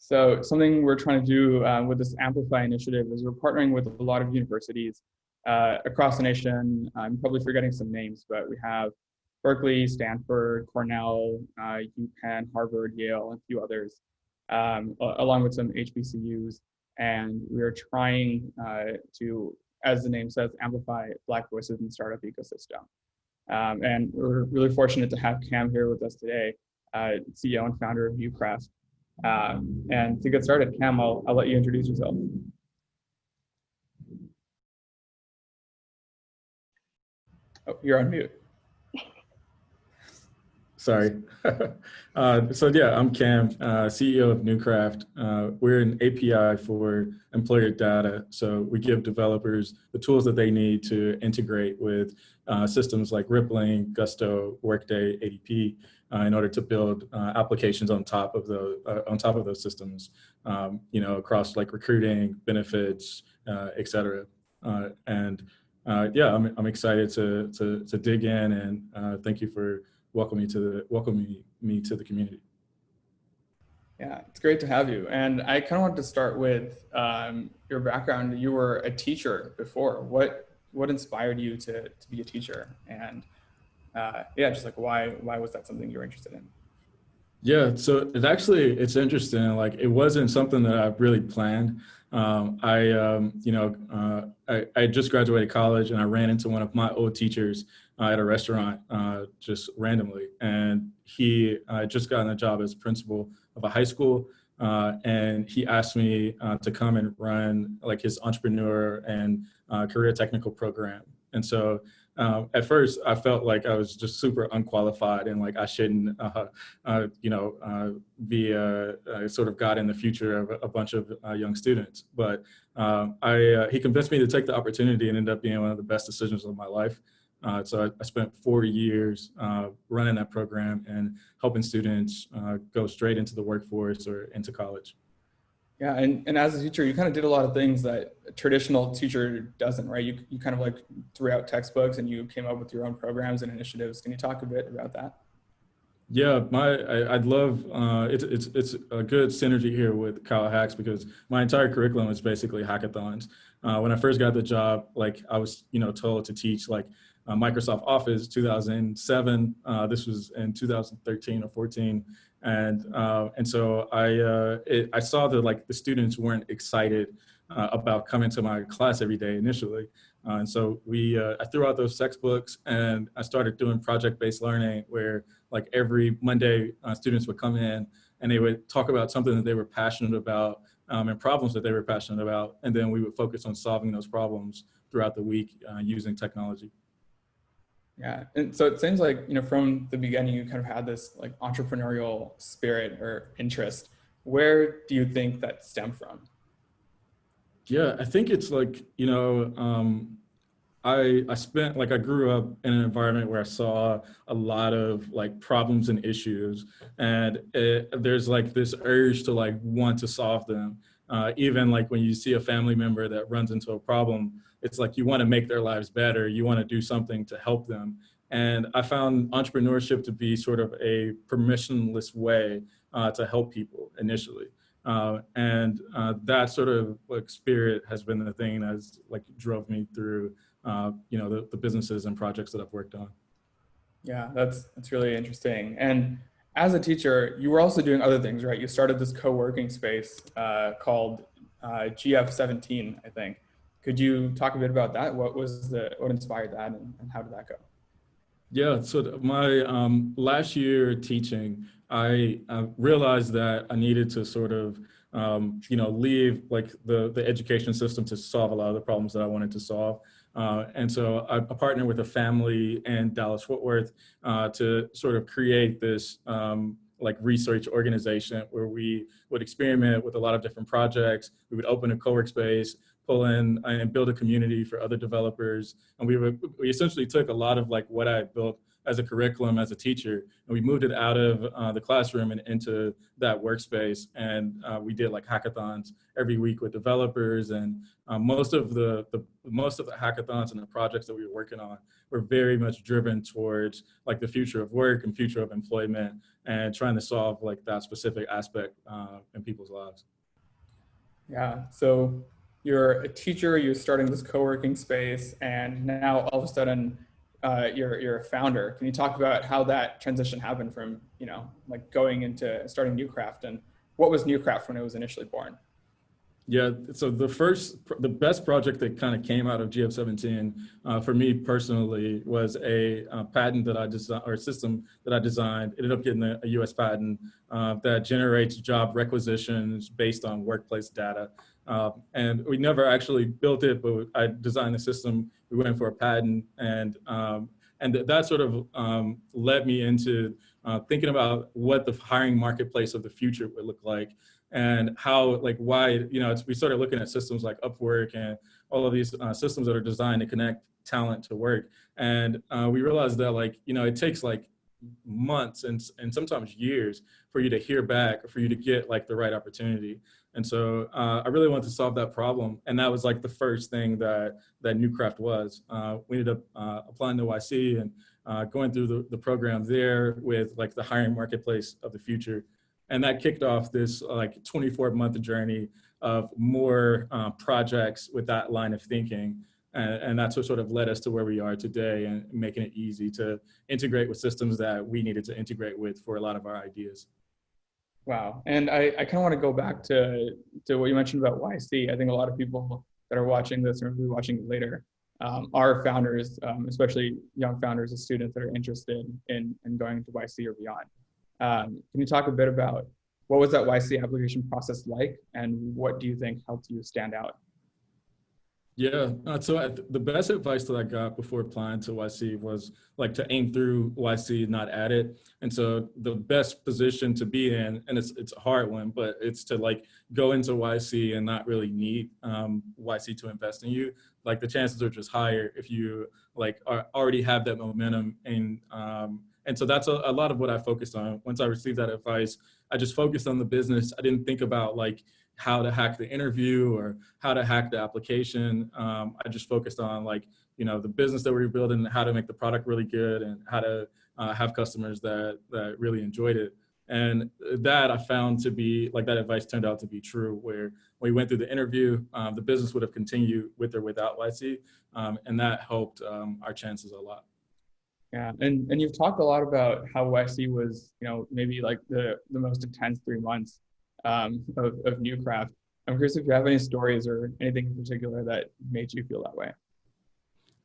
So something we're trying to do with this Amplify initiative is we're partnering with a lot of universities across the nation. I'm probably forgetting some names, but we have Berkeley, Stanford, Cornell, UPenn, Harvard, Yale, and a few others, along with some HBCUs. And we're trying to, as the name says, amplify Black voices in the startup ecosystem. And we're really fortunate to have Cam here with us today, CEO and founder of Ucraft. And to get started, Cam, I'll let you introduce yourself. Oh, you're on mute. Sorry. So yeah, I'm Cam, CEO of Newcraft. We're an API for employer data. So we give developers the tools that they need to integrate with systems like Rippling, Gusto, Workday, ADP, in order to build applications on top of those systems, across like recruiting, benefits, et cetera. Yeah, I'm excited to dig in, and thank you for welcoming me to the community. Yeah, it's great to have you. And I kind of wanted to start with your background. You were a teacher before. What inspired you to be a teacher? And yeah, just like why was that something you were interested in? Yeah, so it's interesting. Like it wasn't something that I really planned. I just graduated college, and I ran into one of my old teachers at a restaurant just randomly, and he just gotten a job as principal of a high school, and he asked me to come and run like his entrepreneur and career technical program. And so at first, I felt like I was just super unqualified and like I shouldn't, be a sort of God in the future of a bunch of young students. But he convinced me to take the opportunity, and ended up being one of the best decisions of my life. So I spent 4 years running that program and helping students go straight into the workforce or into college. Yeah, and as a teacher, you kind of did a lot of things that a traditional teacher doesn't, right? You kind of like threw out textbooks and you came up with your own programs and initiatives. Can you talk a bit about that? Yeah, I'd love it's a good synergy here with Kyle Hacks, because my entire curriculum is basically hackathons. When I first got the job, like I was told to teach like Microsoft Office 2007. This was in 2013 or 14. And so I saw that like the students weren't excited about coming to my class every day initially. And so I threw out those textbooks, and I started doing project-based learning, where like every Monday students would come in and they would talk about something that they were passionate about and problems that they were passionate about. And then we would focus on solving those problems throughout the week using technology. Yeah, and so it seems like, from the beginning, you kind of had this like entrepreneurial spirit or interest. Where do you think that stemmed from? Yeah, I think it's like, I grew up in an environment where I saw a lot of like problems and issues, and there's like this urge to like want to solve them. Even like when you see a family member that runs into a problem, it's like you want to make their lives better. You want to do something to help them. And I found entrepreneurship to be sort of a permissionless way to help people initially. That sort of like spirit has been the thing that's like drove me through, the businesses and projects that I've worked on. Yeah, that's really interesting. And as a teacher, you were also doing other things, right? You started this co-working space called GF17, I think. Could you talk a bit about that? What inspired that, and how did that go? Yeah, so my last year teaching, I realized that I needed to sort of, leave like the education system to solve a lot of the problems that I wanted to solve. And so I partnered with a family in Dallas-Fort Worth to sort of create this like research organization where we would experiment with a lot of different projects. We would open a co-work space, pull in and build a community for other developers. And we essentially took a lot of like what I built as a curriculum as a teacher. And we moved it out of the classroom and into that workspace. And we did like hackathons every week with developers. And most of the hackathons and the projects that we were working on were very much driven towards like the future of work and future of employment and trying to solve like that specific aspect in people's lives. Yeah. So you're a teacher, you're starting this co-working space, and now all of a sudden you're a founder. Can you talk about how that transition happened from, like going into starting Newcraft, and what was Newcraft when it was initially born? Yeah, so the best project that kind of came out of GF17 for me personally was a patent that I designed, or a system that I designed. It ended up getting a US patent that generates job requisitions based on workplace data. And we never actually built it, but I designed the system. We went for a patent, and that sort of led me into thinking about what the hiring marketplace of the future would look like. And how, like, why, we started looking at systems like Upwork and all of these systems that are designed to connect talent to work. And we realized that, like, it takes like months and sometimes years for you to hear back, or for you to get like the right opportunity. And so I really wanted to solve that problem. And that was like the first thing that Newcraft was. We ended up applying to YC and going through the program there with like the hiring marketplace of the future. And that kicked off this like 24-month journey of more projects with that line of thinking. And that's what sort of led us to where we are today, and making it easy to integrate with systems that we needed to integrate with for a lot of our ideas. Wow. And I kind of want to go back to what you mentioned about YC. I think a lot of people that are watching this, or will be watching it later, are founders, especially young founders and students that are interested in going to YC or beyond. Can you talk a bit about what was that YC application process like, and what do you think helped you stand out? Yeah, the best advice that I got before applying to YC was like to aim through YC, not at it. And so the best position to be in, and it's a hard one, but it's to like go into YC and not really need YC to invest in you. Like the chances are just higher if you like already have that momentum. And so that's a lot of what I focused on. Once I received that advice, I just focused on the business. I didn't think about like how to hack the interview or how to hack the application. I just focused on like, the business that we were building, and how to make the product really good, and how to have customers that really enjoyed it. And that I found to be like, that advice turned out to be true, where when we went through the interview, the business would have continued with or without YC. And that helped our chances a lot. Yeah, and you've talked a lot about how YC was, maybe like the most intense 3 months of Newcraft. I'm curious if you have any stories or anything in particular that made you feel that way.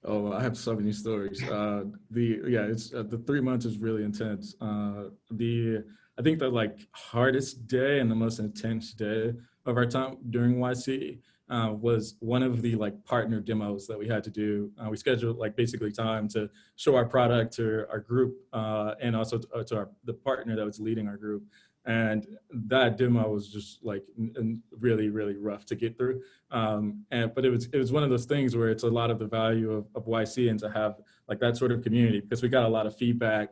Oh, I have so many stories. The 3 months is really intense. I think the like hardest day and the most intense day of our time during YC was one of the like partner demos that we had to do. We scheduled like basically time to show our product to our group and also to the partner that was leading our group. And that demo was just like really, really rough to get through. But it was one of those things where it's a lot of the value of YC, and to have like that sort of community, because we got a lot of feedback.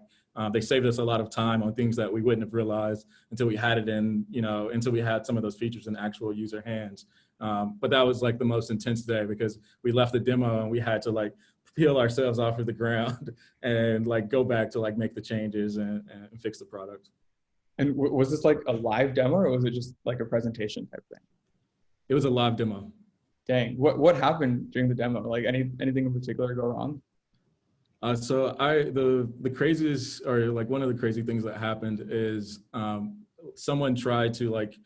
They saved us a lot of time on things that we wouldn't have realized until we had it until we had some of those features in actual user hands. But that was like the most intense day, because we left the demo and we had to like peel ourselves off of the ground and like go back to like make the changes and fix the product. And was this like a live demo, or was it just like a presentation type thing? It was a live demo. Dang, what happened during the demo? Like anything in particular go wrong? So the craziest, or like one of the crazy things that happened is someone tried to like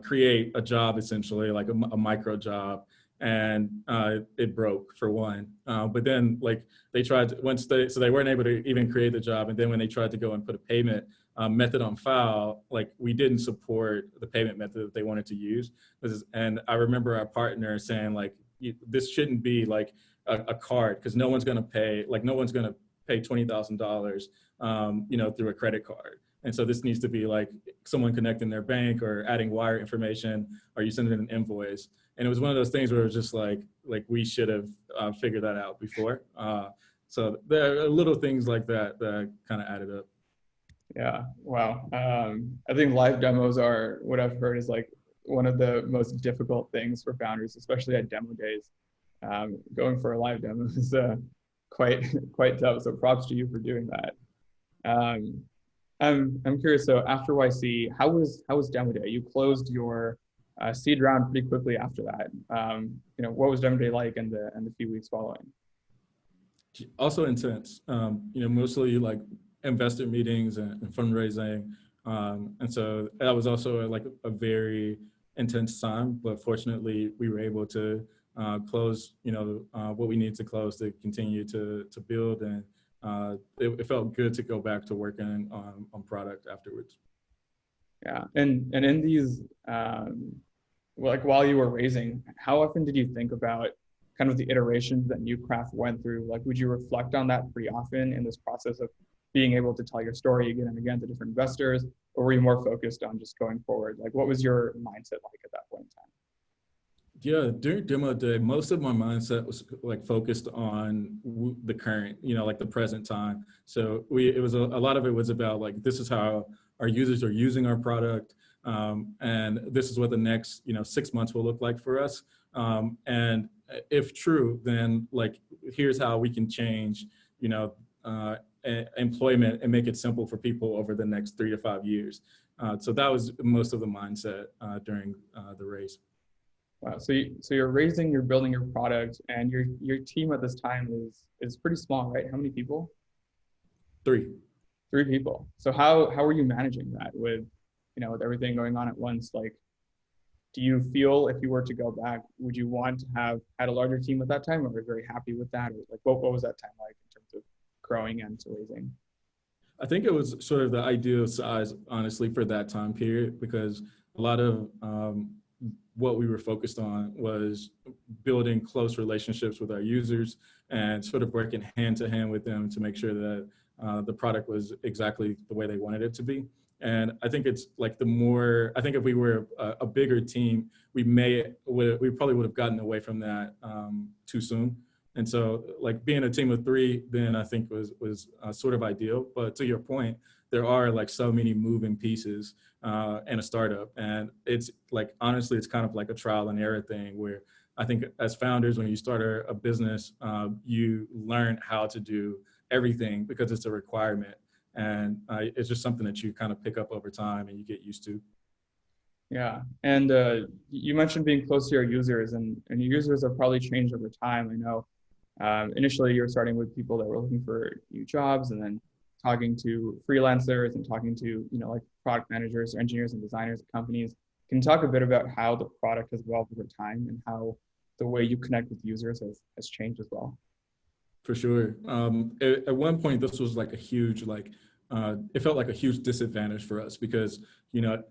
create a job, essentially like a micro job, and it broke for one. But then like they tried to, so they weren't able to even create the job. And then when they tried to go and put a payment method on file, like we didn't support the payment method that they wanted to use. And I remember our partner saying like, this shouldn't be like a card, because no one's going to pay $20,000, through a credit card. And so this needs to be like someone connecting their bank or adding wire information, or you send in an invoice. And it was one of those things where it was just like we should have figured that out before. So there are little things like that that kind of added up. Yeah, wow. I think live demos are what I've heard is like one of the most difficult things for founders, especially at demo days. Going for a live demo is quite quite tough. So props to you for doing that. Um, I'm curious. So after YC, how was demo day? You closed your seed round pretty quickly after that. What was demo day like in the few weeks following? Also intense, mostly like investor meetings and fundraising. And so that was also like a very intense time, but fortunately we were able to close, what we need to close to continue to build. And it felt good to go back to working on product afterwards. Yeah, and in these like while you were raising, how often did you think about kind of the iterations that Newcraft went through? Like, would you reflect on that pretty often in this process of being able to tell your story again and again to different investors, or were you more focused on just going forward? Like, what was your mindset like at that point in time? Yeah, during demo day, most of my mindset was like focused on the current, like the present time. So it was a lot of it was about like, this is how our users are using our product. And this is what the next, 6 months will look like for us. And if true, then like, here's how we can change, employment and make it simple for people over the next 3 to 5 years. So that was most of the mindset during the race. Wow. So you're raising, you're building your product, and your team at this time is pretty small, right? How many people? 3. 3 people. So how are you managing that with everything going on at once? Like, do you feel if you were to go back, would you want to have had a larger team at that time, or are you very happy with that? Or like, what was that time like in terms of growing and raising? I think it was sort of the ideal size, honestly, for that time period, because a lot of what we were focused on was building close relationships with our users and sort of working hand to hand with them to make sure that the product was exactly the way they wanted it to be. And I think it's like I think if we were a bigger team, we probably would have gotten away from that too soon. And so like being a team of 3, then I think was sort of ideal. But to your point, there are like so many moving pieces in a startup. And it's like, honestly, it's kind of like a trial and error thing where I think as founders, when you start a business, you learn how to do everything because it's a requirement. And it's just something that you kind of pick up over time and you get used to. Yeah, and you mentioned being close to your users, and your users have probably changed over time. I know initially you were starting with people that were looking for new jobs, and then talking to freelancers and talking to like product managers or engineers and designers at companies. Can you talk a bit about how the product has evolved over time and how the way you connect with users has changed as well? For sure. At one point, this was like a huge, it felt like a huge disadvantage for us because,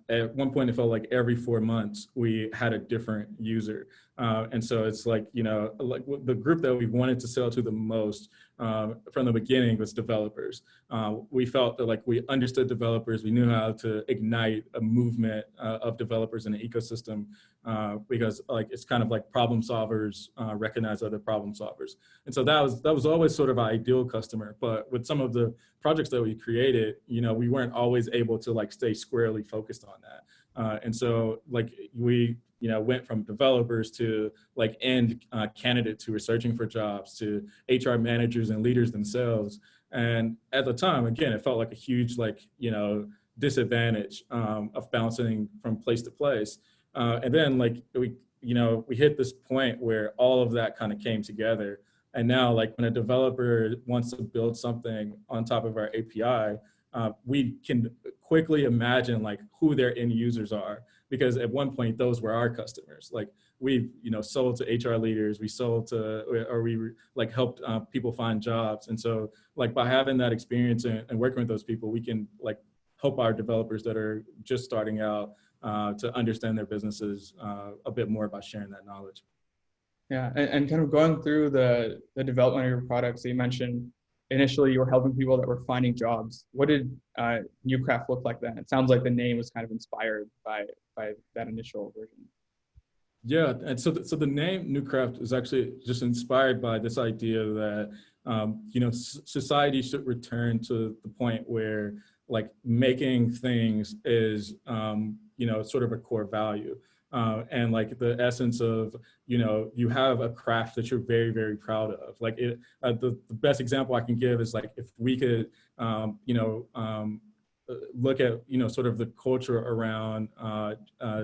at one point it felt like every 4 months we had a different user. And so it's like, like the group that we wanted to sell to the most from the beginning was developers. We felt that like we understood developers, we knew how to ignite a movement of developers in the ecosystem because like it's kind of like problem solvers recognize other problem solvers. And so that was always sort of our ideal customer. But with some of the projects that we created, we weren't always able to like stay squarely focused on that. And so like we went from developers to like end candidates who were searching for jobs to HR managers and leaders themselves. And at the time, again, it felt like a huge disadvantage of bouncing from place to place. And then like we hit this point where all of that kind of came together. And now like when a developer wants to build something on top of our API, we can quickly imagine like who their end users are, because at one point those were our customers. Like we've sold to HR leaders, we sold to, or we like helped people find jobs. And so like by having that experience and working with those people, we can like help our developers that are just starting out to understand their businesses a bit more by sharing that knowledge. Yeah, and kind of going through the development of your products, so you mentioned initially you were helping people that were finding jobs. What did Newcraft look like then? It sounds like the name was kind of inspired by that initial version. Yeah, and so the name Newcraft is actually just inspired by this idea that society should return to the point where like making things is, sort of a core value. And like the essence of, you have a craft that you're very, very proud of. Like the best example I can give is like, if we could, look at, sort of the culture around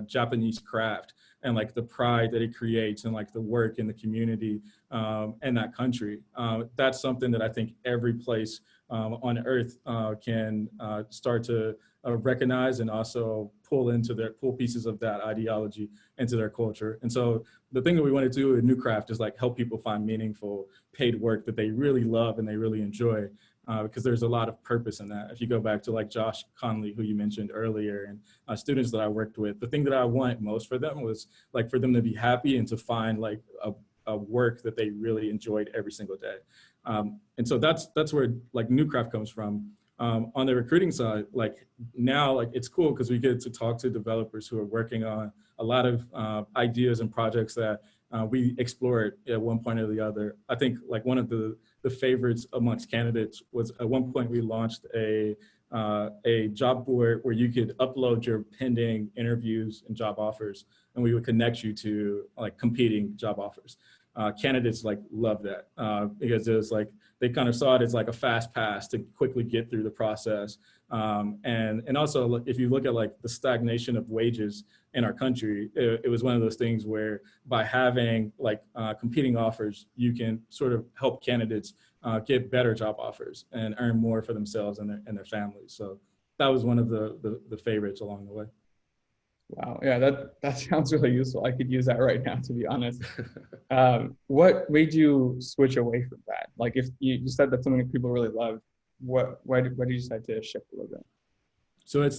Japanese craft and like the pride that it creates and like the work in the community and that country. That's something that I think every place on earth can start to recognize and also pull pieces of that ideology into their culture. And so the thing that we want to do with New Craft is like help people find meaningful paid work that they really love and they really enjoy. Because there's a lot of purpose in that. If you go back to like Josh Conley, who you mentioned earlier, and students that I worked with, the thing that I want most for them was like for them to be happy and to find like a work that they really enjoyed every single day. And so that's where like New Craft comes from. On the recruiting side, like now, like it's cool because we get to talk to developers who are working on a lot of ideas and projects that we explored at one point or the other. I think like one of the favorites amongst candidates was at one point we launched a job board where you could upload your pending interviews and job offers, and we would connect you to like competing job offers. Candidates like love that because it was like they kind of saw it as like a fast pass to quickly get through the process. And also if you look at like the stagnation of wages in our country, it was one of those things where by having like competing offers, you can sort of help candidates get better job offers and earn more for themselves and their families. So that was one of the favorites along the way. Wow, yeah, that sounds really useful. I could use that right now, to be honest. What made you switch away from that? Like, if you said that's something that people really love, why did you decide to shift a little bit? So it's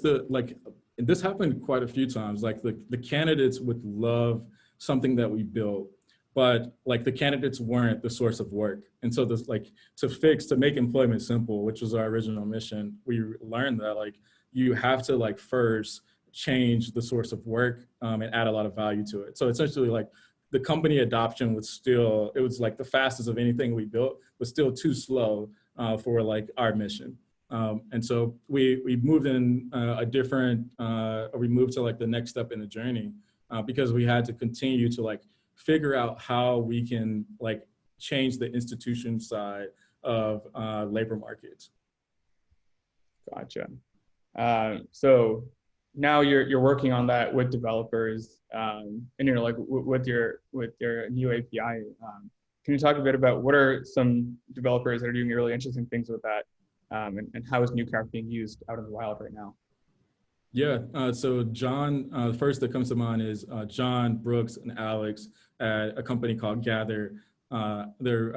this happened quite a few times. Like the candidates would love something that we built, but like the candidates weren't the source of work. And so this like to make employment simple, which was our original mission, we learned that like you have to like first change the source of work and add a lot of value to it. So essentially like the company adoption it was like the fastest of anything we built, but still too slow for like our mission. And so we moved in we moved to like the next step in the journey because we had to continue to like figure out how we can like change the institution side of labor markets. Gotcha. So now you're working on that with developers, and like with your new API. Can you talk a bit about what are some developers that are doing really interesting things with that, and how is New Craft being used out in the wild right now? Yeah, so John, the first that comes to mind is John, Brooks, and Alex at a company called Gather. I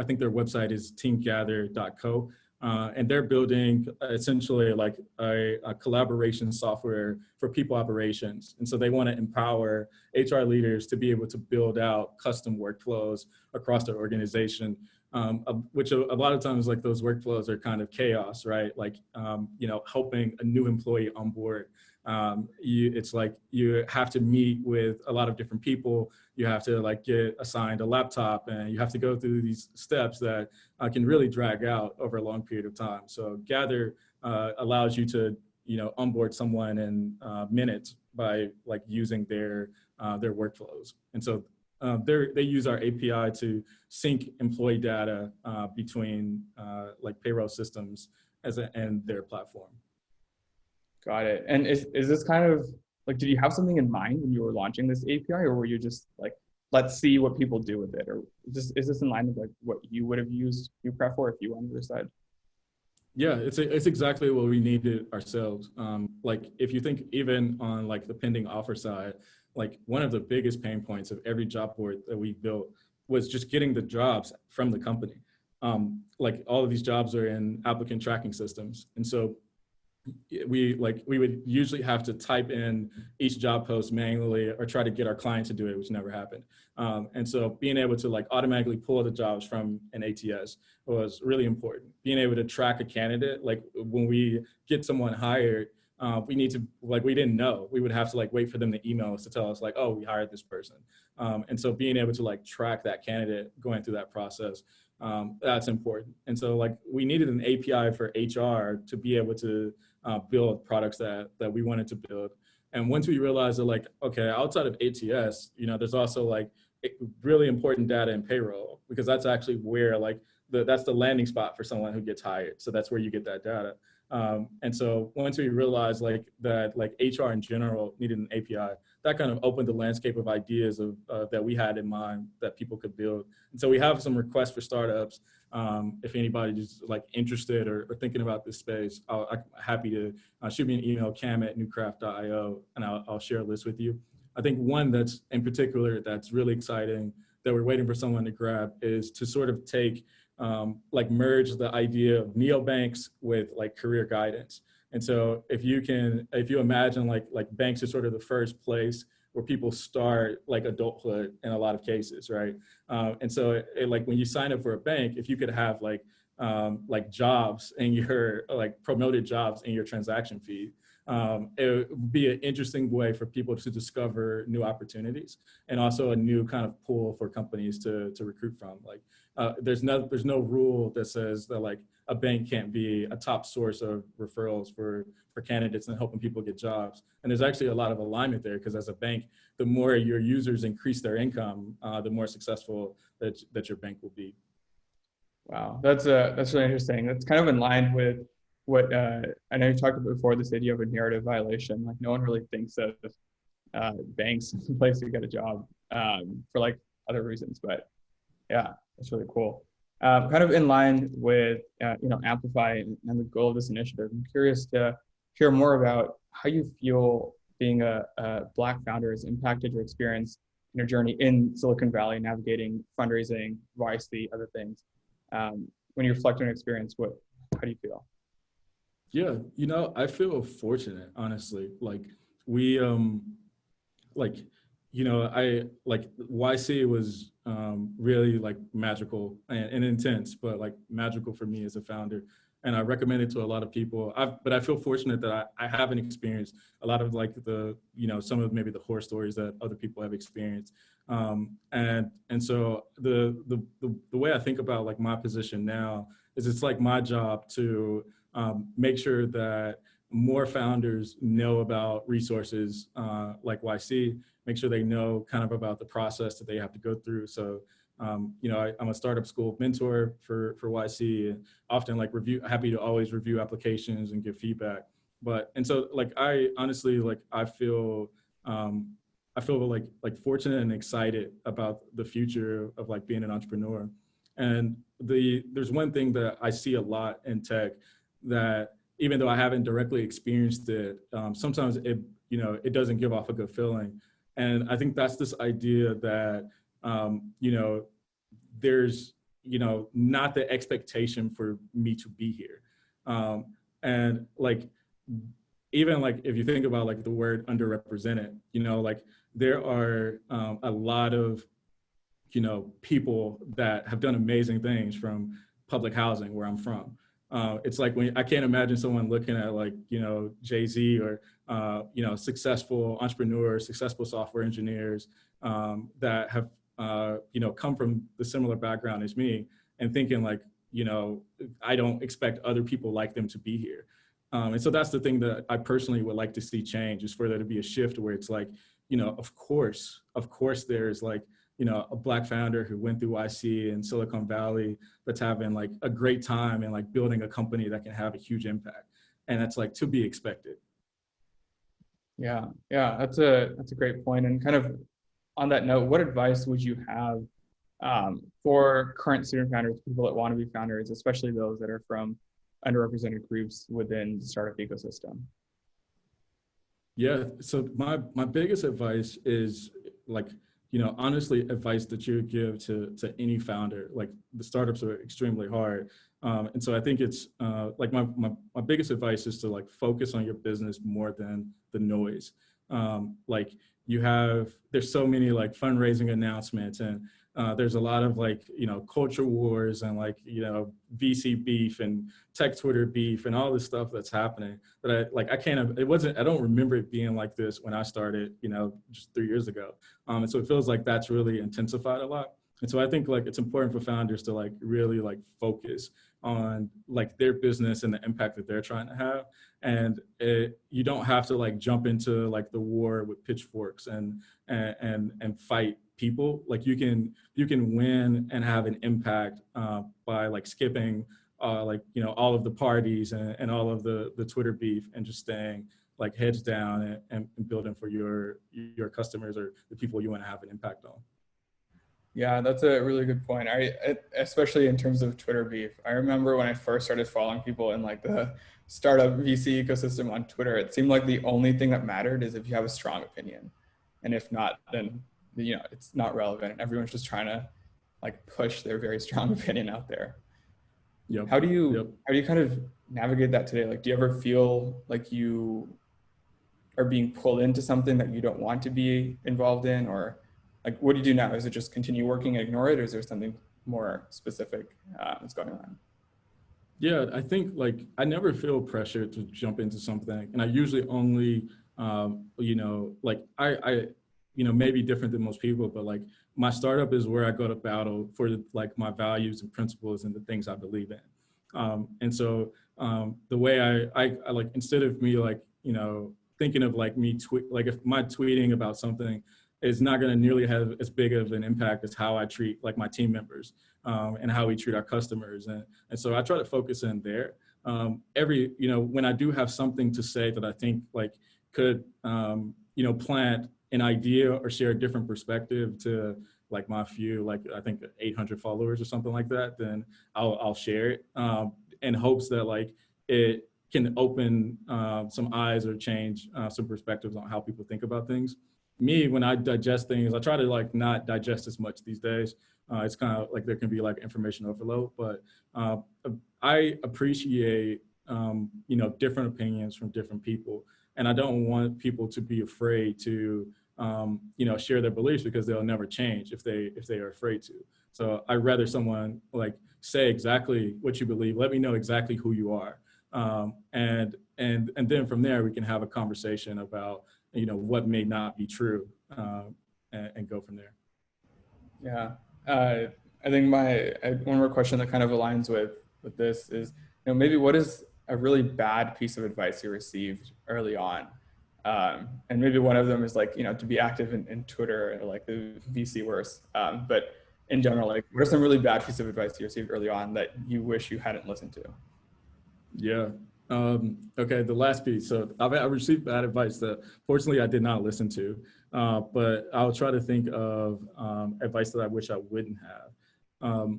think their website is teamgather.co. And they're building essentially like a collaboration software for people operations. And so they want to empower HR leaders to be able to build out custom workflows across their organization, which a lot of times like those workflows are kind of chaos, right? Like, helping a new employee on board. It's like you have to meet with a lot of different people. You have to like get assigned a laptop and you have to go through these steps that can really drag out over a long period of time. So Gather allows you to, onboard someone in minutes by like using their workflows. And so they use our API to sync employee data between like payroll systems and their platform. Got it. And is this kind of like, did you have something in mind when you were launching this API, or were you just like, let's see what people do with it? Or is this in line with like what you would have used New Craft for if you were on the other side? Yeah, it's exactly what we needed ourselves. Like if you think even on like the pending offer side, like one of the biggest pain points of every job board that we built was just getting the jobs from the company. Like all of these jobs are in applicant tracking systems. And so we would usually have to type in each job post manually or try to get our client to do it, which never happened. And so being able to like automatically pull the jobs from an ATS was really important. Being able to track a candidate, like when we get someone hired, we didn't know. We would have to like wait for them to email us to tell us like, oh, we hired this person. And so being able to like track that candidate going through that process that's important. And so like we needed an API for HR to be able to build products that we wanted to build. And once we realized that like, okay, outside of ATS, there's also like really important data in payroll, because that's actually where like that's the landing spot for someone who gets hired. So that's where you get that data. And so once we realized like that, like HR in general needed an API, that kind of opened the landscape of ideas of that we had in mind that people could build. And so we have some requests for startups. If anybody's like interested or thinking about this space, I'm happy to shoot me an email, cam@newcraft.io, and I'll share a list with you. I think one that's in particular that's really exciting that we're waiting for someone to grab is to sort of take like merge the idea of neobanks with like career guidance. And so if you imagine like banks are sort of the first place where people start like adulthood in a lot of cases, right? And so like when you sign up for a bank, if you could have like jobs in your like promoted jobs in your transaction feed, it would be an interesting way for people to discover new opportunities and also a new kind of pool for companies to recruit from. Like there's no rule that says that like a bank can't be a top source of referrals for candidates and helping people get jobs. And there's actually a lot of alignment there, because as a bank, the more your users increase their income, the more successful that your bank will be. Wow, that's really interesting. That's kind of in line with what I know you talked about before, this idea of a narrative violation. Like no one really thinks of banks as a place to get a job for like other reasons, but yeah, that's really cool. Kind of in line with Amplify and the goal of this initiative. I'm curious to hear more about how you feel being a Black founder has impacted your experience in your journey in Silicon Valley, navigating fundraising, YC, other things. When you reflect on your experience, how do you feel? Yeah, I feel fortunate, honestly. Like we, I like YC was really like magical and intense, but like magical for me as a founder. And I recommend it to a lot of people. But I feel fortunate that I haven't experienced a lot of like some of maybe the horror stories that other people have experienced. And so the way I think about like my position now is it's like my job to make sure that more founders know about resources like YC, make sure they know kind of about the process that they have to go through. So, I'm a startup school mentor for YC, and often like happy to always review applications and give feedback. And so like I honestly like I feel like fortunate and excited about the future of like being an entrepreneur. And there's one thing that I see a lot in tech that even though I haven't directly experienced it, sometimes it doesn't give off a good feeling. And I think that's this idea that, there's, not the expectation for me to be here. And like, even like, if you think about like the word underrepresented, like there are a lot of, people that have done amazing things from public housing where I'm from. It's like I can't imagine someone looking at like, Jay-Z or, successful entrepreneurs, successful software engineers that have, come from the similar background as me and thinking like, I don't expect other people like them to be here. And so that's the thing that I personally would like to see change, is for there to be a shift where it's like, of course there's like, a Black founder who went through YC in Silicon Valley that's having like a great time and like building a company that can have a huge impact. And that's like to be expected. Yeah, that's a great point. And kind of on that note, what advice would you have for current student founders, people that want to be founders, especially those that are from underrepresented groups within the startup ecosystem? Yeah, so my biggest advice is like, honestly, advice that you would give to any founder. Like the startups are extremely hard. And so I think it's like my biggest advice is to like focus on your business more than the noise. Like there's so many like fundraising announcements, and there's a lot of like, culture wars and like, VC beef and tech Twitter beef and all this stuff that's happening that I don't remember it being like this when I started, just 3 years ago. And so it feels like that's really intensified a lot. And so I think like it's important for founders to like really like focus on like their business and the impact that they're trying to have. And you don't have to like jump into like the war with pitchforks and fight people. Like you can win and have an impact by like skipping like, you know, all of the parties and all of the Twitter beef and just staying like heads down and building for your customers or the people you want to have an impact on. Yeah, that's a really good point. Especially in terms of Twitter beef. I remember when I first started following people in like the startup VC ecosystem on Twitter, it seemed like the only thing that mattered is if you have a strong opinion. And if not, then, you know, it's not relevant. And everyone's just trying to like push their very strong opinion out there. Yep. How do you kind of navigate that today? Like, do you ever feel like you are being pulled into something that you don't want to be involved in, or like, what do you do now? Is it just continue working and ignore it, or is there something more specific that's going on? Yeah, I think like I never feel pressure to jump into something, and I usually only, you know, like you know, maybe different than most people, but like my startup is where I go to battle for like my values and principles and the things I believe in. And so the way I like, instead of me like, you know, thinking of like me tweet, like if my tweeting about something is not going to nearly have as big of an impact as how I treat like my team members and how we treat our customers. And so I try to focus in there. You know, when I do have something to say that I think like could, you know, plant an idea or share a different perspective to like my few, like I think 800 followers or something like that, then I'll share it in hopes that like it can open some eyes or change some perspectives on how people think about things. Me, when I digest things, I try to like not digest as much these days. It's kind of like there can be like information overload, but I appreciate you know, different opinions from different people, and I don't want people to be afraid to you know, share their beliefs because they'll never change if they are afraid to. So I'd rather someone like say exactly what you believe, let me know exactly who you are, and then from there we can have a conversation about, you know, what may not be true, and go from there. Yeah, I think one more question that kind of aligns with this is, you know, maybe what is a really bad piece of advice you received early on, and maybe one of them is like, you know, to be active in Twitter or like the VC worse, but in general, like, what are some really bad pieces of advice you received early on that you wish you hadn't listened to? Yeah. Okay, the last piece. So I received bad advice that fortunately I did not listen to, but I'll try to think of advice that I wish I wouldn't have.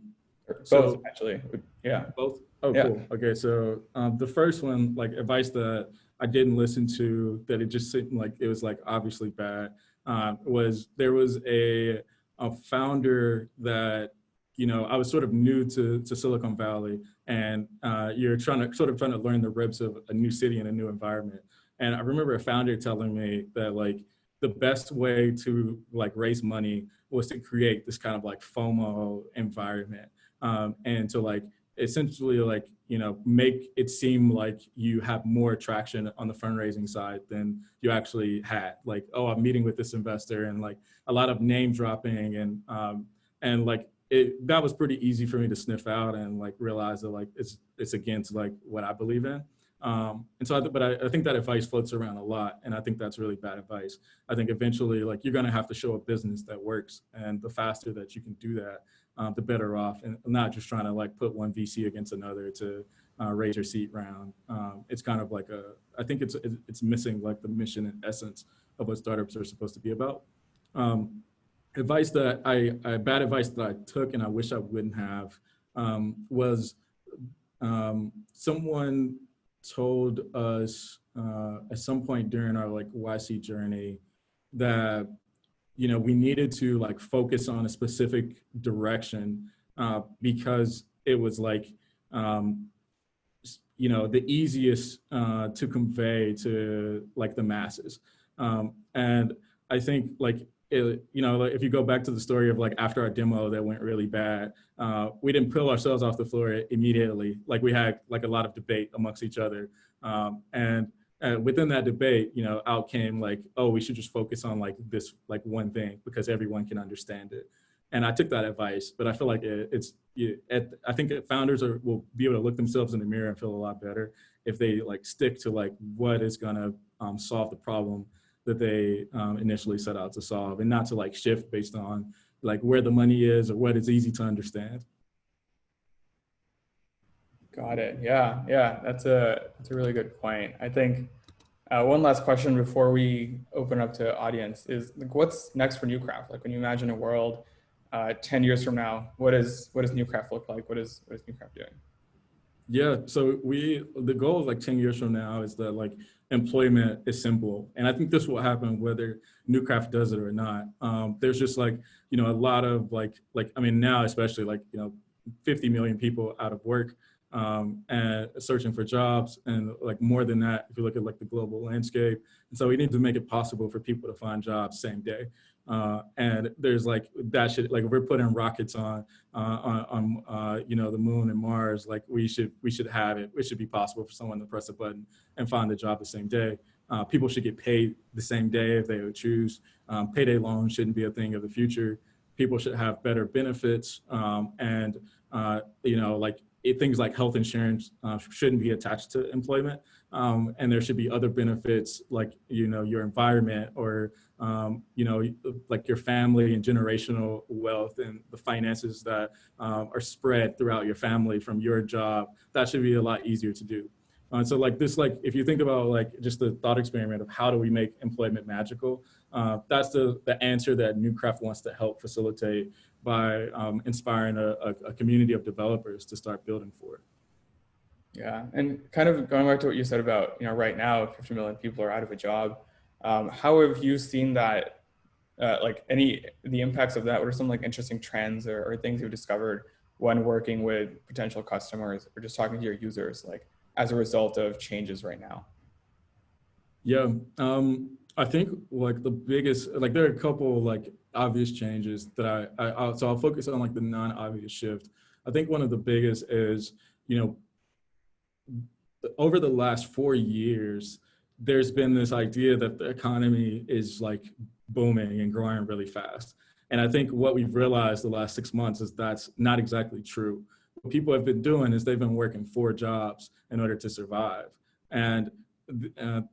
Both, actually. Yeah. Both? Oh, Yeah. cool. Okay, so the first one, like advice that I didn't listen to, that it just seemed like it was like obviously bad, was there was a founder that, you know, I was sort of new to Silicon Valley, and you're trying to learn the ropes of a new city and a new environment. And I remember a founder telling me that like the best way to like raise money was to create this kind of like FOMO environment, and to like essentially like, you know, make it seem like you have more traction on the fundraising side than you actually had. Like, oh, I'm meeting with this investor, and like a lot of name dropping, and like that was pretty easy for me to sniff out and like realize that like it's against like what I believe in. And so, but I think that advice floats around a lot, and I think that's really bad advice. I think eventually, like, you're going to have to show a business that works, and the faster that you can do that, the better off, and not just trying to like put one VC against another to raise your seat round. It's kind of like I think it's missing like the mission and essence of what startups are supposed to be about. Bad advice that I took and I wish I wouldn't have, was someone told us at some point during our like YC journey that, you know, we needed to like focus on a specific direction because it was like, you know, the easiest to convey to like the masses. And I think like, you know, like if you go back to the story of like after our demo that went really bad, we didn't pull ourselves off the floor immediately. Like we had like a lot of debate amongst each other. And within that debate, you know, out came like, oh, we should just focus on like this, like one thing because everyone can understand it. And I took that advice, but I feel like I think that founders will be able to look themselves in the mirror and feel a lot better if they like stick to like what is gonna solve the problem that they initially set out to solve, and not to like shift based on like where the money is or what is easy to understand. Got it. Yeah, yeah, that's a really good point. I think one last question before we open up to audience is like, what's next for Newcraft? Like when you imagine a world 10 years from now, what does Newcraft look like? What is Newcraft doing? Yeah, so the goal of like 10 years from now is that like employment is simple. And I think this will happen whether Newcraft does it or not. There's just like, a lot of I mean, now especially like, 50 million people out of work and searching for jobs, and like more than that, if you look at like the global landscape. And so we need to make it possible for people to find jobs same day. And there's like that should like, if we're putting rockets on the moon and Mars, like we should have it. It should be possible for someone to press a button and find the job the same day. People should get paid the same day if they would choose. Payday loans shouldn't be a thing of the future. People should have better benefits, and things like health insurance shouldn't be attached to employment. And there should be other benefits like, your environment, or, like your family and generational wealth and the finances that are spread throughout your family from your job. That should be a lot easier to do. So like this, like if you think about like just the thought experiment of how do we make employment magical, that's the answer that Newcraft wants to help facilitate by inspiring a community of developers to start building for it. Yeah, and kind of going back to what you said about, right now 50 million people are out of a job. How have you seen that, like the impacts of that? What are some like interesting trends or things you've discovered when working with potential customers or just talking to your users, like as a result of changes right now? Yeah, I think like the biggest, like there are a couple like obvious changes that so I'll focus on like the non-obvious shift. I think one of the biggest is, over the last 4 years, there's been this idea that the economy is like booming and growing really fast. And I think what we've realized the last 6 months is that's not exactly true. What people have been doing is they've been working 4 jobs in order to survive. And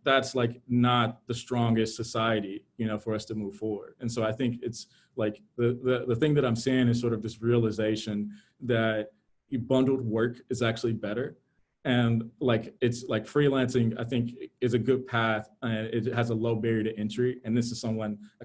that's like not the strongest society, for us to move forward. And so I think it's like the thing that I'm seeing is sort of this realization that bundled work is actually better. And like, it's like freelancing, I think, is a good path, and it has a low barrier to entry. And this is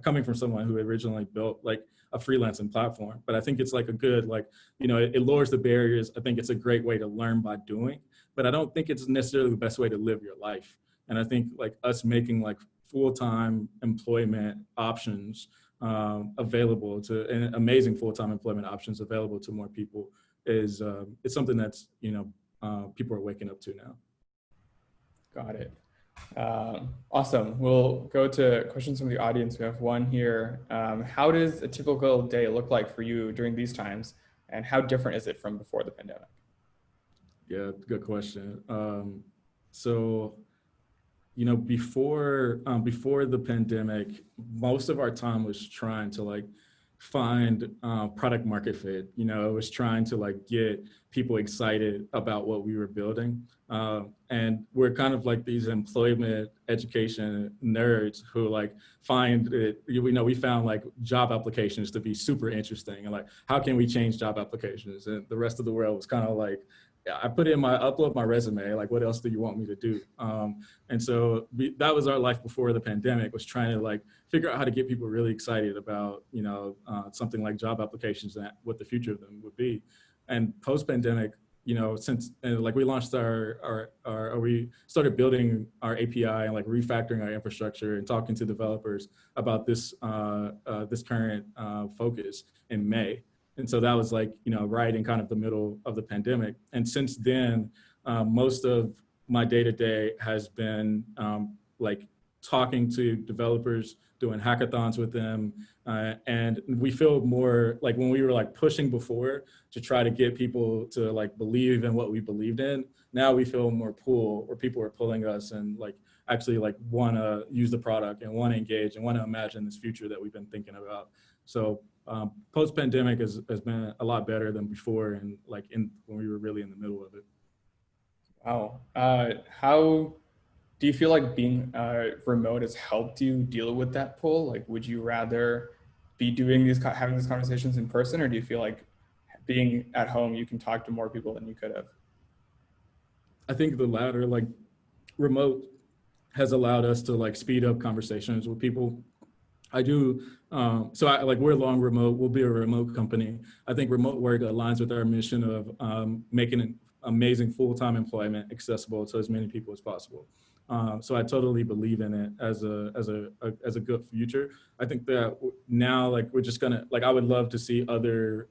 coming from someone who originally built like a freelancing platform. But I think it's like a good, like, it lowers the barriers. I think it's a great way to learn by doing, but I don't think it's necessarily the best way to live your life. And I think like us making like full-time employment options available to, and amazing full-time employment options available to more people is it's something that's, people are waking up to now. Got it. Awesome. We'll go to questions from the audience. We have one here. How does a typical day look like for you during these times? And how different is it from before the pandemic? Yeah, good question. So, before the pandemic, most of our time was trying to like find product market fit. It was trying to like get people excited about what we were building. And we're kind of like these employment education nerds who like find it, we found like job applications to be super interesting, and like, how can we change job applications? And the rest of the world was kind of like, I upload my resume, like, what else do you want me to do? And so that was our life before the pandemic, was trying to like figure out how to get people really excited about, something like job applications and what the future of them would be. And post-pandemic, since like we launched we started building our API and like refactoring our infrastructure and talking to developers about this current focus in May. And so that was like, right in kind of the middle of the pandemic. And since then, most of my day-to-day has been like talking to developers, doing hackathons with them. And we feel more like when we were like pushing before to try to get people to like believe in what we believed in, now we feel more pull, where people are pulling us and like actually like want to use the product and want to engage and want to imagine this future that we've been thinking about. So Post-pandemic has been a lot better than before, and like when we were really in the middle of it. Wow. How do you feel like being remote has helped you deal with that pull? Like, would you rather be doing having these conversations in person, or do you feel like being at home, you can talk to more people than you could have? I think the latter, like remote has allowed us to like speed up conversations with people. I do. So I like we're long remote. We'll be a remote company. I think remote work aligns with our mission of making an amazing full-time employment accessible to as many people as possible. So I totally believe in it as a good future. I think that now like we're just gonna like I would love to see other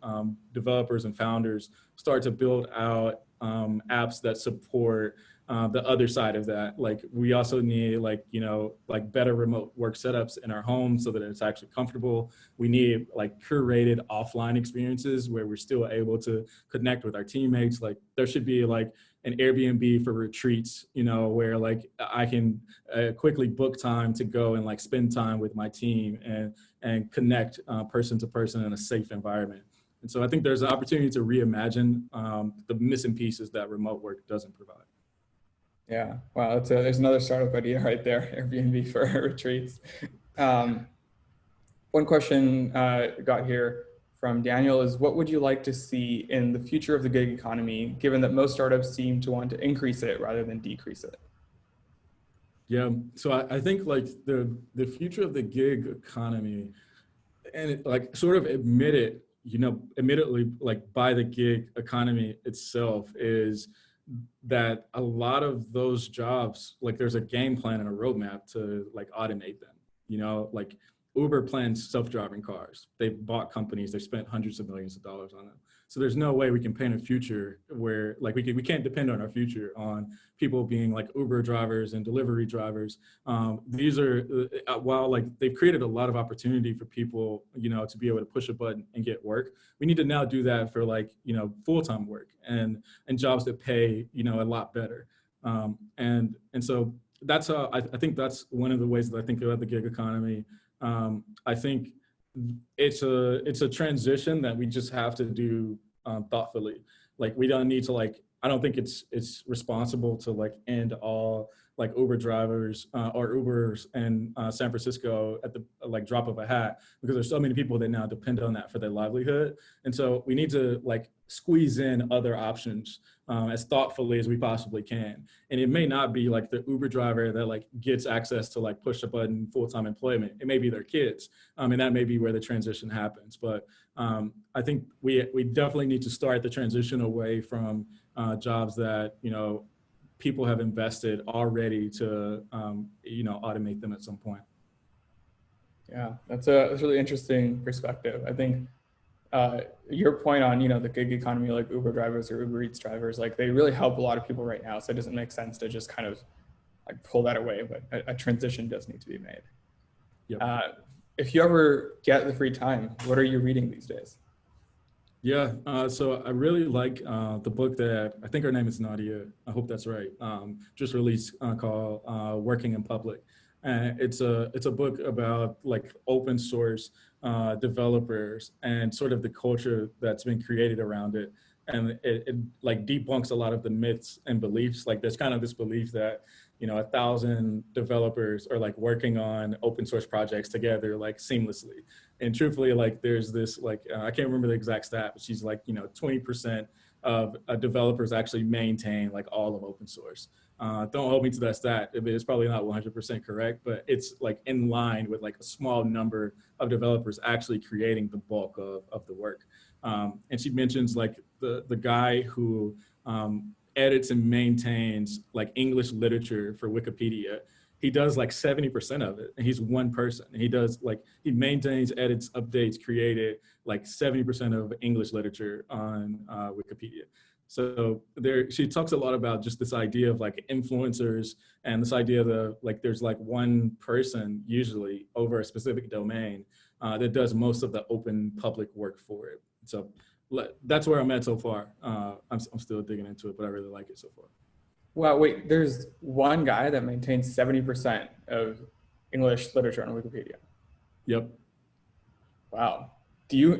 developers and founders start to build out apps that support the other side of that. Like we also need like, you know, like better remote work setups in our homes so that it's actually comfortable. We need like curated offline experiences where we're still able to connect with our teammates. Like there should be like an Airbnb for retreats, you know, where like I can quickly book time to go and like spend time with my team and connect person to person in a safe environment. And so I think there's an opportunity to reimagine the missing pieces that remote work doesn't provide. Yeah, wow, there's another startup idea right there, Airbnb for retreats. Um, One question got here from Daniel is, what would you like to see in the future of the gig economy, given that most startups seem to want to increase it rather than decrease it? Yeah, so I think like the future of the gig economy, and it, like sort of admittedly like by the gig economy itself is that a lot of those jobs, like there's a game plan and a roadmap to like automate them. You know, like Uber plans self-driving cars. They've bought companies, they've spent hundreds of millions of dollars on them. So there's no way we can paint a future where like we can't depend on our future on people being like Uber drivers and delivery drivers. These are while like they've created a lot of opportunity for people, you know, to be able to push a button and get work. We need to now do that for like, you know, full-time work and jobs that pay, you know, a lot better. And so that's how I think that's one of the ways that I think about the gig economy. I think it's a transition that we just have to do thoughtfully. Like we don't need to like, I don't think it's responsible to like end all like Uber drivers or Ubers in San Francisco at the like drop of a hat, because there's so many people that now depend on that for their livelihood. And so we need to like squeeze in other options as thoughtfully as we possibly can. And it may not be like the Uber driver that like gets access to like push a button full-time employment. It may be their kids. And that may be where the transition happens. But I think we definitely need to start the transition away from jobs that, you know, people have invested already to, you know, automate them at some point. Yeah, that's a really interesting perspective. I think your point on, you know, the gig economy, like Uber drivers or Uber Eats drivers, like they really help a lot of people right now. So it doesn't make sense to just kind of like pull that away, but a transition does need to be made. Yep. If you ever get the free time, what are you reading these days? Yeah, so I really like the book that I think her name is Nadia. I hope that's right. Just released called "Working in Public," and it's a book about like open source developers and sort of the culture that's been created around it. And it like debunks a lot of the myths and beliefs. Like there's kind of this belief that, you know, 1,000 developers are like working on open source projects together like seamlessly. And truthfully, like there's this like I can't remember the exact stat, but she's like, you know, 20% of developers actually maintain like all of open source. Don't hold me to that stat. It's probably not 100% correct, but it's like in line with like a small number of developers actually creating the bulk of the work. And she mentions like the guy who edits and maintains like English literature for Wikipedia. He does like 70% of it, and he's one person. And he does like, he maintains, edits, updates, created like 70% of English literature on Wikipedia. So there, she talks a lot about just this idea of like influencers and this idea that like there's like one person usually over a specific domain that does most of the open public work for it. So that's where I'm at so far. I'm still digging into it, but I really like it so far. Wow, wait, there's one guy that maintains 70% of English literature on Wikipedia. Yep. Wow. do you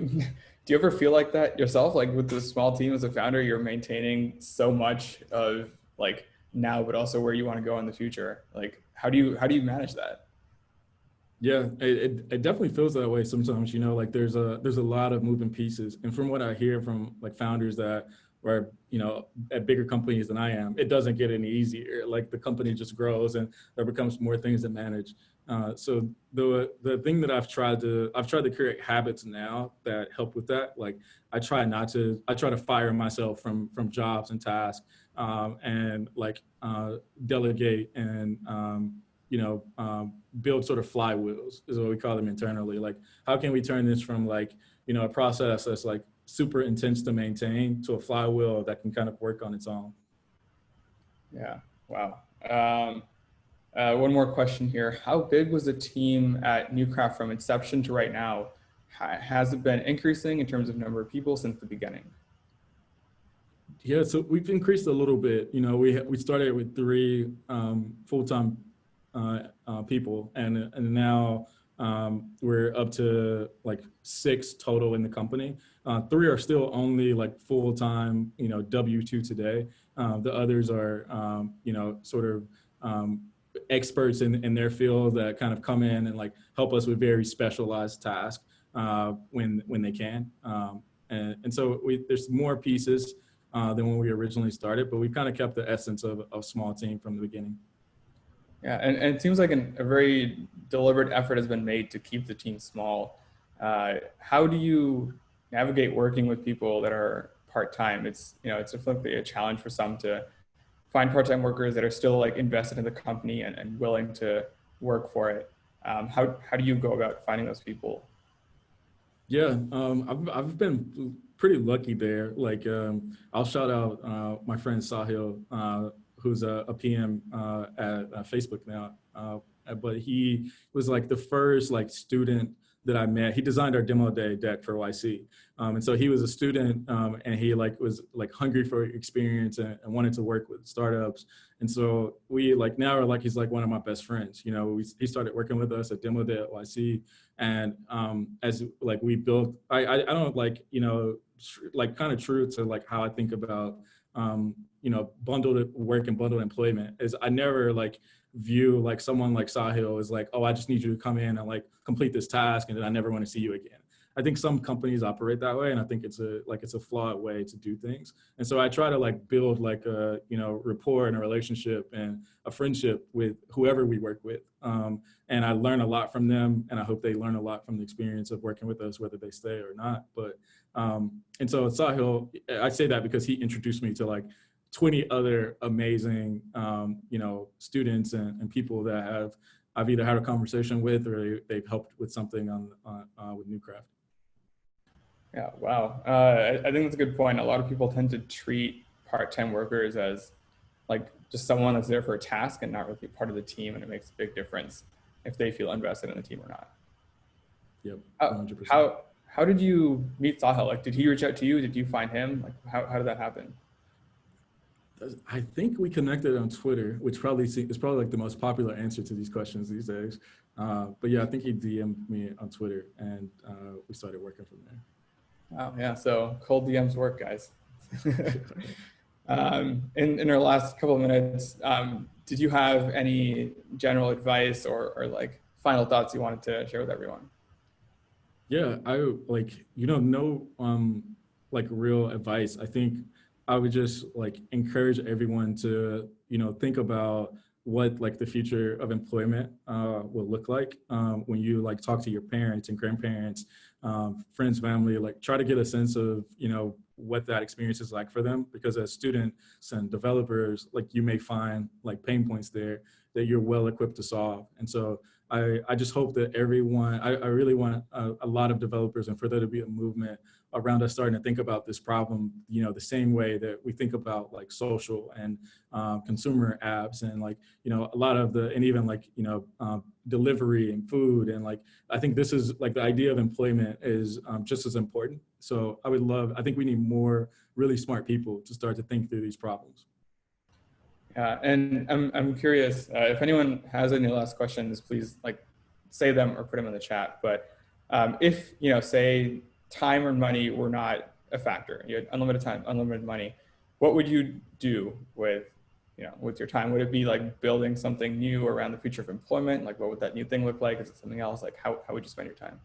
do you ever feel like that yourself? Like with the small team as a founder, you're maintaining so much of like now, but also where you want to go in the future. Like how do you manage that? Yeah, it definitely feels that way sometimes, like there's a lot of moving pieces. And from what I hear from like founders that are, at bigger companies than I am, it doesn't get any easier. Like the company just grows and there becomes more things to manage. So the thing that I've tried to create habits now that help with that. Like I try to fire myself from jobs and tasks, and like delegate and build sort of flywheels is what we call them internally. Like, how can we turn this from like, a process that's like super intense to maintain to a flywheel that can kind of work on its own? Yeah. Wow. One more question here. How big was the team at Newcraft from inception to right now? Has it been increasing in terms of number of people since the beginning? Yeah, so we've increased a little bit. We started with three full-time people, and now we're up to like six total in the company. Three are still only like full-time, W-2 today. The others are, sort of experts in their field that kind of come in and like help us with very specialized tasks when they can. And so there's more pieces than when we originally started, but we kind of kept the essence of a small team from the beginning. Yeah, and it seems like a very deliberate effort has been made to keep the team small. How do you navigate working with people that are part-time? It's definitely a challenge for some to find part-time workers that are still like invested in the company and willing to work for it. How do you go about finding those people? Yeah, I've been pretty lucky there. Like, I'll shout out my friend Sahil, who's a PM at Facebook now. But he was like the first like student that I met. He designed our demo day deck for YC, and so he was a student, and he like was like hungry for experience and wanted to work with startups. And so we like now are like he's like one of my best friends. He started working with us at demo day at YC, and as like we built, I don't like like kind of true to like how I think about bundled work and bundled employment is I never like view like someone like Sahil is like, oh, I just need you to come in and like complete this task and then I never want to see you again. I think some companies operate that way, and I think it's a flawed way to do things. And so I try to like build like a rapport and a relationship and a friendship with whoever we work with. And I learn a lot from them, and I hope they learn a lot from the experience of working with us, whether they stay or not. But and so Sahil, I say that because he introduced me to like 20 other amazing students and people that I've either had a conversation with or they've helped with something with Newcraft. Yeah, wow. I think that's a good point. A lot of people tend to treat part-time workers as like just someone that's there for a task and not really part of the team, and it makes a big difference if they feel invested in the team or not. Yep, 100%. 100%. How did you meet Sahil? Like, did he reach out to you? Did you find him? Like, how did that happen? I think we connected on Twitter, which probably is probably like the most popular answer to these questions these days. But yeah, I think he DM'd me on Twitter, and we started working from there. Oh yeah, so cold DMs work, guys. In our last couple of minutes, did you have any general advice or like final thoughts you wanted to share with everyone? Yeah, I like, no like real advice. I think I would just like encourage everyone to, think about what like the future of employment will look like when you like talk to your parents and grandparents, friends, family, like try to get a sense of, what that experience is like for them, because as students and developers, like you may find like pain points there that you're well equipped to solve. And so I just hope that everyone, I really want a lot of developers and for there to be a movement around us starting to think about this problem, the same way that we think about like social and consumer apps and like, a lot of and even like, delivery and food. And like, I think this is like the idea of employment is just as important. So I think we need more really smart people to start to think through these problems. Yeah, and I'm curious if anyone has any last questions, please like say them or put them in the chat. But if say time or money were not a factor, you had unlimited time, unlimited money, what would you do with, with your time? Would it be like building something new around the future of employment? Like, what would that new thing look like? Is it something else? Like, how would you spend your time?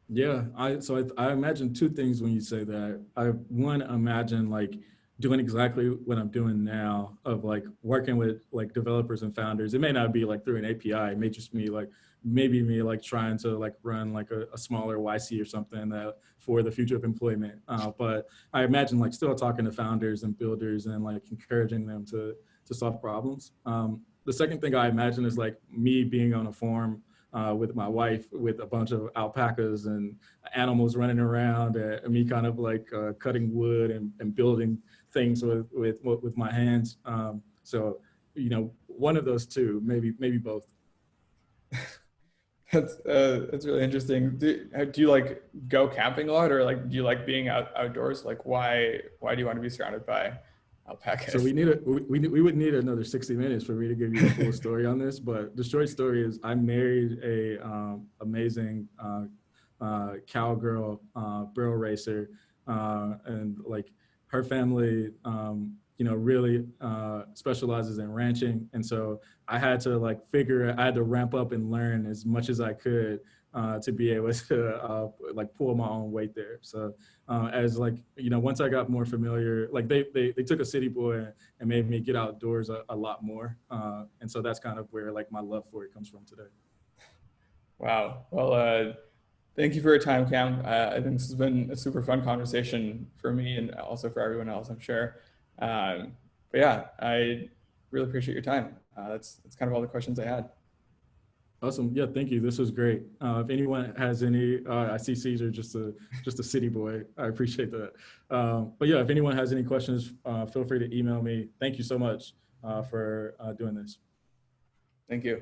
Yeah, I imagine two things when you say that. I one imagine like doing exactly what I'm doing now of like working with like developers and founders. It may not be like through an API. It may just be like maybe me like trying to like run like a smaller YC or something for the future of employment. But I imagine like still talking to founders and builders and like encouraging them to solve problems. The second thing I imagine is like me being on a farm with my wife with a bunch of alpacas and animals running around and me kind of like cutting wood and building things with my hands. So, one of those two, maybe both. That's really interesting. Do you like go camping a lot, or like do you like being outdoors? Like, why do you want to be surrounded by So alpacas? we would need another 60 minutes for me to give you the full story on this. But the short story is I married a amazing cowgirl barrel racer, and like her family, really specializes in ranching, and so I had to I had to ramp up and learn as much as I could to be able to like pull my own weight there. So as like once I got more familiar, like they took a city boy and made me get outdoors a lot more, and so that's kind of where like my love for it comes from today. Wow. Well, thank you for your time, Cam. I think this has been a super fun conversation for me and also for everyone else, I'm sure. But yeah, I really appreciate your time. That's kind of all the questions I had. Awesome. Yeah, thank you. This was great. If anyone has any, I see Caesar just a city boy. I appreciate that. But yeah, if anyone has any questions, feel free to email me. Thank you so much for doing this. Thank you.